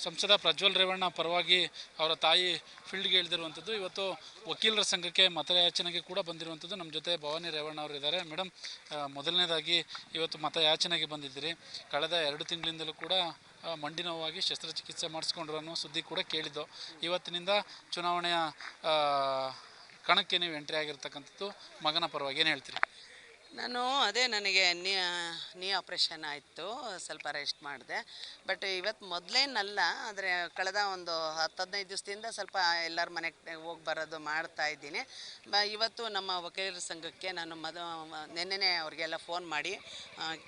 ಸಂಸದ ಪ್ರಜ್ವಲ್ ರೇವಣ್ಣ ಪರವಾಗಿ ಅವರ ತಾಯಿ ಫೀಲ್ಡ್ಗೆ ಇಳಿದಿರುವಂಥದ್ದು. ಇವತ್ತು ವಕೀಲರ ಸಂಘಕ್ಕೆ ಮತಯಾಚನೆಗೆ ಕೂಡ ಬಂದಿರುವಂಥದ್ದು. ನಮ್ಮ ಜೊತೆ ಭವಾನಿ ರೇವಣ್ಣ ಅವರು ಇದ್ದಾರೆ. ಮೇಡಮ್, ಮೊದಲನೇದಾಗಿ ಇವತ್ತು ಮತಯಾಚನೆಗೆ ಬಂದಿದ್ದೀರಿ. ಕಳೆದ 2 ತಿಂಗಳಿಂದಲೂ ಕೂಡ ಮಂಡಿ ನೋವಾಗಿ ಶಸ್ತ್ರಚಿಕಿತ್ಸೆ ಮಾಡಿಸ್ಕೊಂಡ್ರು ಅನ್ನೋ ಸುದ್ದಿ ಕೂಡ ಕೇಳಿದ್ದು. ಇವತ್ತಿನಿಂದ ಚುನಾವಣೆಯ ಕಣಕ್ಕೆ ನೀವು ಎಂಟ್ರಿ ಆಗಿರ್ತಕ್ಕಂಥದ್ದು. ಮಗನ ಪರವಾಗಿ ಏನು ಹೇಳ್ತೀರಿ? ನಾನು ನನಗೆ ನೀ ಆಪ್ರೇಷನ್ ಆಯಿತು, ಸ್ವಲ್ಪ ರೆಸ್ಟ್ ಮಾಡಿದೆ. ಬಟ್ ಇವತ್ತು ಮೊದಲೇನಲ್ಲ, ಆದರೆ ಕಳೆದ ಒಂದು 10-15 ದಿವಸದಿಂದ ಸ್ವಲ್ಪ ಎಲ್ಲರ ಮನೆಗೆ ಹೋಗಿ ಬರೋದು ಮಾಡ್ತಾ ಇದ್ದೀನಿ. ಇವತ್ತು ನಮ್ಮ ವಕೀಲರ ಸಂಘಕ್ಕೆ ನಾನು ನೆನ್ನೆನೇ ಅವ್ರಿಗೆಲ್ಲ ಫೋನ್ ಮಾಡಿ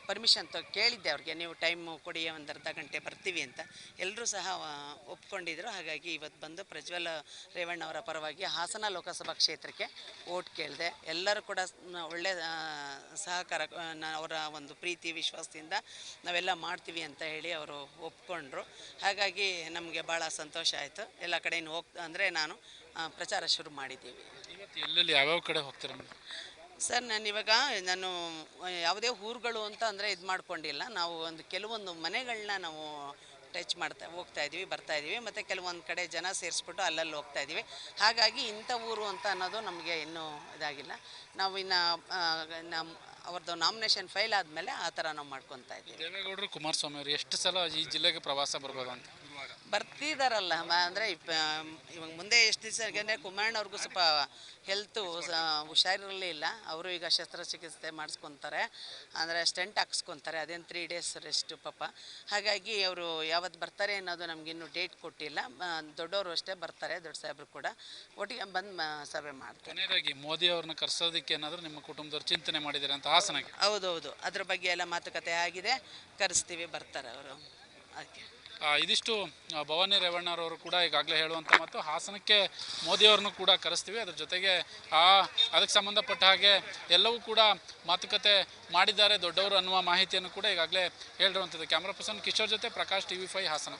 ಪರ್ಮಿಷನ್ ಕೇಳಿದ್ದೆ ಅವ್ರಿಗೆ, ನೀವು ಟೈಮು ಕೊಡಿ, ಒಂದು ಅರ್ಧ ಗಂಟೆ ಬರ್ತೀವಿ ಅಂತ. ಎಲ್ಲರೂ ಸಹ ಒಪ್ಕೊಂಡಿದ್ರು. ಹಾಗಾಗಿ ಇವತ್ತು ಬಂದು ಪ್ರಜ್ವಲ್ ರೇವಣ್ಣ ಅವರ ಪರವಾಗಿ ಹಾಸನ ಲೋಕಸಭಾ ಕ್ಷೇತ್ರಕ್ಕೆ ಓಟ್ ಕೇಳಿದೆ. ಎಲ್ಲರೂ ಕೂಡ ಒಳ್ಳೆ ಸಹಕಾರ, ಅವರ ಒಂದು ಪ್ರೀತಿ ವಿಶ್ವಾಸದಿಂದ ನಾವೆಲ್ಲ ಮಾಡ್ತೀವಿ ಅಂತ ಹೇಳಿ ಅವರು ಒಪ್ಕೊಂಡ್ರು. ಹಾಗಾಗಿ ನಮಗೆ ಭಾಳ ಸಂತೋಷ ಆಯಿತು. ಎಲ್ಲ ಕಡೆಯೂ ಅಂದರೆ ನಾನು ಪ್ರಚಾರ ಶುರು ಮಾಡಿದ್ದೀವಿ. ಎಲ್ಲೆಲ್ಲಿ ಯಾವ್ಯಾವ ಕಡೆ ಹೋಗ್ತೀರ ಸರ್? ನಾನು ಯಾವುದೇ ಊರುಗಳು ಅಂತ ಅಂದರೆ ಇದು ಮಾಡ್ಕೊಂಡಿಲ್ಲ. ನಾವು ಕೆಲವೊಂದು ಮನೆಗಳನ್ನ ನಾವು ಟಚ್ ಹೋಗ್ತಾ ಇದ್ದೀವಿ, ಬರ್ತಾ ಇದ್ದೀವಿ. ಮತ್ತು ಕೆಲವೊಂದು ಕಡೆ ಜನ ಸೇರಿಸ್ಬಿಟ್ಟು ಅಲ್ಲಲ್ಲಿ ಹೋಗ್ತಾ ಇದ್ದೀವಿ. ಹಾಗಾಗಿ ಇಂಥ ಊರು ಅಂತ ಅನ್ನೋದು ನಮಗೆ ಇನ್ನೂ ಇದಾಗಿಲ್ಲ. ನಾವು ಅವ್ರದ್ದು ನಾಮಿನೇಷನ್ ಫೈಲ್ ಆದಮೇಲೆ ಆ ಥರ ನಾವು ಮಾಡ್ಕೊತಾ ಇದ್ದೀವಿ. ದೇವೇಗೌಡರು, ಕುಮಾರಸ್ವಾಮಿ ಅವರು ಎಷ್ಟು ಸಲ ಈ ಜಿಲ್ಲೆಗೆ ಪ್ರವಾಸ ಬರ್ಬೋದು ಅಂತ ಬರ್ತಿದ್ದಾರಲ್ಲ. ಅಂದರೆ ಇವಾಗ ಮುಂದೆ ಎಷ್ಟು ದಿವಸ, ಯಾಕೆಂದರೆ ಕುಮಾರಣ್ಣವ್ರಿಗೂ ಸ್ವಲ್ಪ ಹೆಲ್ತು ಹುಷಾರಿರಲಿಲ್ಲ. ಅವರು ಈಗ ಶಸ್ತ್ರಚಿಕಿತ್ಸೆ ಮಾಡಿಸ್ಕೊತಾರೆ, ಅಂದರೆ ಸ್ಟೆಂಟ್ ಹಾಕ್ಸ್ಕೊತಾರೆ. ಅದೇನು 3 ಡೇಸ್ ರೆಸ್ಟು ಪಾಪ. ಹಾಗಾಗಿ ಅವರು ಯಾವತ್ತು ಬರ್ತಾರೆ ಅನ್ನೋದು ನಮಗಿನ್ನೂ ಡೇಟ್ ಕೊಟ್ಟಿಲ್ಲ. ದೊಡ್ಡವರು ಅಷ್ಟೇ ಬರ್ತಾರೆ, ದೊಡ್ಡ ಸಾಹೇಬರು ಕೂಡ ಒಟ್ಟಿಗೆ ಬಂದು ಸಭೆ ಮಾಡ್ತಾರೆ. ಕೊನೆಯದಾಗಿ ಮೋದಿ ಅವ್ರನ್ನ ಕರೆಸೋದಕ್ಕೆ ಏನಾದರೂ ನಿಮ್ಮ ಕುಟುಂಬದವ್ರು ಚಿಂತನೆ ಮಾಡಿದ್ದಾರೆ ಅಂತ ಹಾಸನಕ್ಕೆ? ಹೌದೌದು, ಅದ್ರ ಬಗ್ಗೆ ಎಲ್ಲ ಮಾತುಕತೆ ಆಗಿದೆ. ಕರೆಸ್ತೀವಿ, ಬರ್ತಾರೆ ಅವರು. ಅದಕ್ಕೆ ಇದಿಷ್ಟು ಭವಾನಿ ರೇವಣ್ಣರವರು ಕೂಡ ಈಗಾಗಲೇ ಹೇಳುವಂಥ ಮತ್ತು ಹಾಸನಕ್ಕೆ ಮೋದಿಯವ್ರನ್ನೂ ಕೂಡ ಕರೆಸ್ತೀವಿ. ಅದ್ರ ಜೊತೆಗೆ ಅದಕ್ಕೆ ಸಂಬಂಧಪಟ್ಟ ಹಾಗೆ ಎಲ್ಲವೂ ಕೂಡ ಮಾತುಕತೆ ಮಾಡಿದ್ದಾರೆ ದೊಡ್ಡವರು ಅನ್ನುವ ಮಾಹಿತಿಯನ್ನು ಕೂಡ ಈಗಾಗಲೇ ಹೇಳಿರುವಂಥದ್ದು. ಕ್ಯಾಮ್ರಾ ಪರ್ಸನ್ ಕಿಶೋರ್ ಜೊತೆ ಪ್ರಕಾಶ್, TV5 ಹಾಸನ.